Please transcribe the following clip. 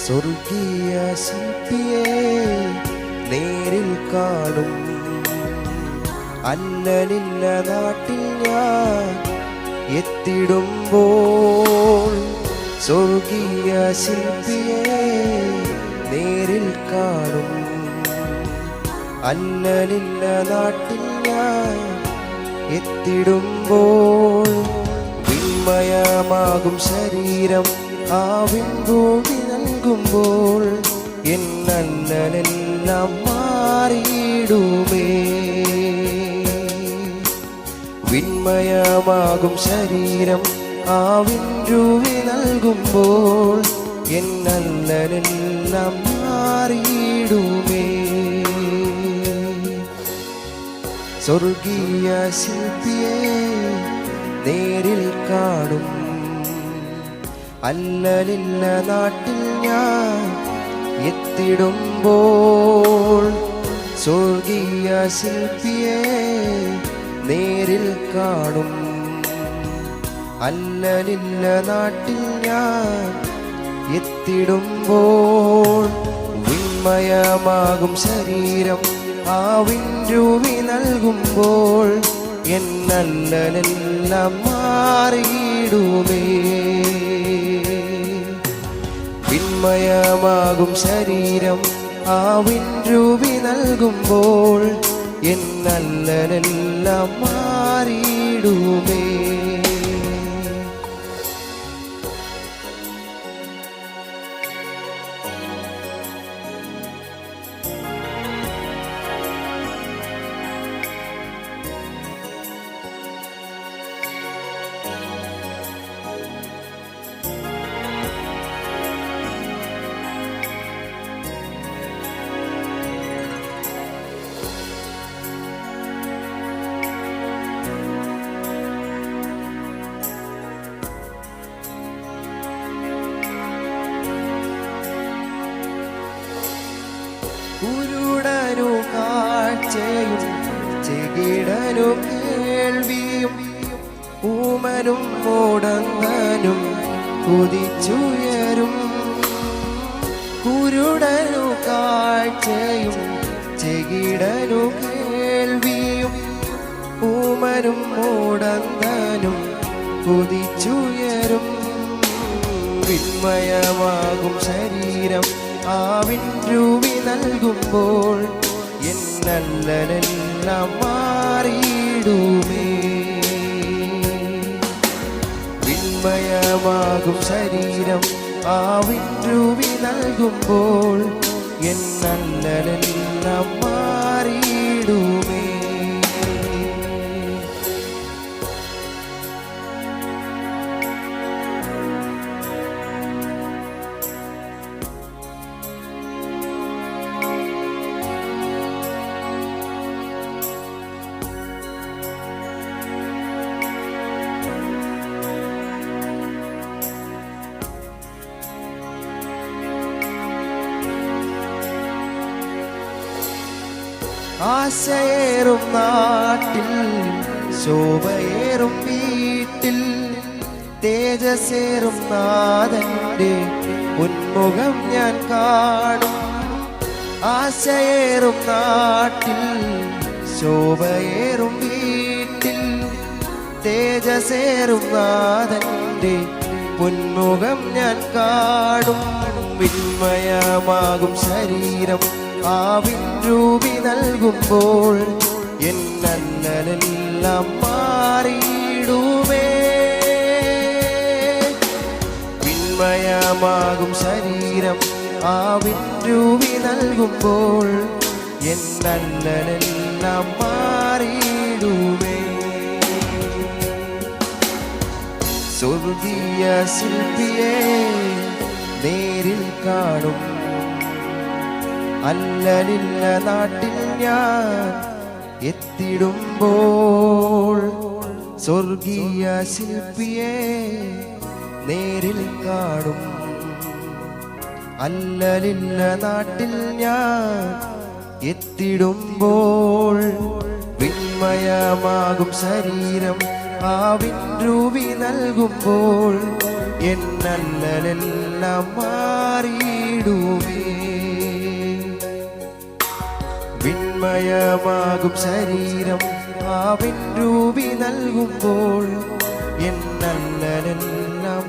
സ്വർഗീയ ശില്പിയെ നേരിൽ കാണും. അല്ലലില്ല നാട്ടിൽ ഞാൻ എത്തിടുമ്പോൾ സ്വർഗീയ ശില്പിയെ നേരിൽ കാണും. അല്ലലില്ല നാട്ടിൽ ഞാൻ എത്തിടുമ്പോൾ വിസ്മയമാകും ശരീരം ആവിൻഭൂമി നൽകുമ്പോൾ എന്നല്ലെല്ലാം മാറിയിടുമേ. വിന്മയമാകും ശരീരം ആവിൻഭൂമി നൽകുമ്പോൾ എന്നല്ലെല്ലാം മാറിയിടുമേ. സ്വർഗീയ ശില്പിയെ നേരിൽ കാണും. അല്ലലില്ല നാട്ടിൽ ഞാൻ എത്തിടുമ്പോൾ സ്വർഗീയ ശില്പിയെ നേരിൽ കാണും. അല്ലലില്ല നാട്ടിൽ ഞാൻ എത്തിടുമ്പോൾ വിന്മയമാകും ശരീരം ആവിൻഭൂമി നൽകുമ്പോൾ എന്നല്ലെല്ലാം മാറിയിടുമേ. വിന്മയമാകും ശരീരം ആവിൻഭൂമി നൽകുമ്പോൾ എന്നല്ലെല്ലാം മാറിയിടുമേ. കുരുടനു കാഴ്ചയും ചെകിടനു കേൾവിയും ഊമനും മുടങ്ങനും കുതിച്ചുയരും. കുരുടനു കാഴ്ചയും ചെകിടനു കേൾവിയും ഊമനും മുടങ്ങനും കുതിച്ചുയരും. വിന്മയമാകും ശരീരം ആവിൻഭൂമി നൽകുമ്പോൾ എന്നല്ലെല്ലാം മാറിയിടുമേ. വിന്മയമാകും ശരീരം ആവിൻഭൂമി നൽകുമ്പോൾ എന്നല്ലെല്ലാം മാറിയിടുമേ. ആശയേറും നാട്ടിൽ ശോഭയേറും വീട്ടിൽ തേജസ്സേറും നാഥന്റെ ഉന്മുഖം ഞാൻ കാണും. ആശയേറും നാട്ടിൽ ശോഭയേറും വീട്ടിൽ തേജസ്സേറും നാഥന്റെ ഉന്മുഖം ഞാൻ കാണും. വിന്മയമാകും ശരീരം ആവിൻഭൂമി നൽകുമ്പോൾ എന്നല്ലെല്ലാം മാറിയിടുമേ. വിന്മയമാകും ശരീരം ആവിൻഭൂമി നൽകുമ്പോൾ എന്നല്ലെല്ലാം മാറിയിടുമേ. സ്വർഗീയ ശില്പിയെ നേരിൽ കാണും. അല്ലലില്ല നാട്ടിൽ ഞാൻ എത്തിടുമ്പോൾ സ്വർഗീയ ശില്പിയെ നേരിൽ കാണും. അല്ലലില്ല നാട്ടിൽ ഞാൻ എത്തിടുമ്പോൾ വിന്മയമാകും ശരീരം ആവിൻഭൂമി നൽകുമ്പോൾ എന്നല്ലെല്ലാം മാറിയിടുമേ. മയമമാകും ശരീരം ആവിൻ രൂപി നൽകുമ്പോൾ എന്നല്ലെല്ലാം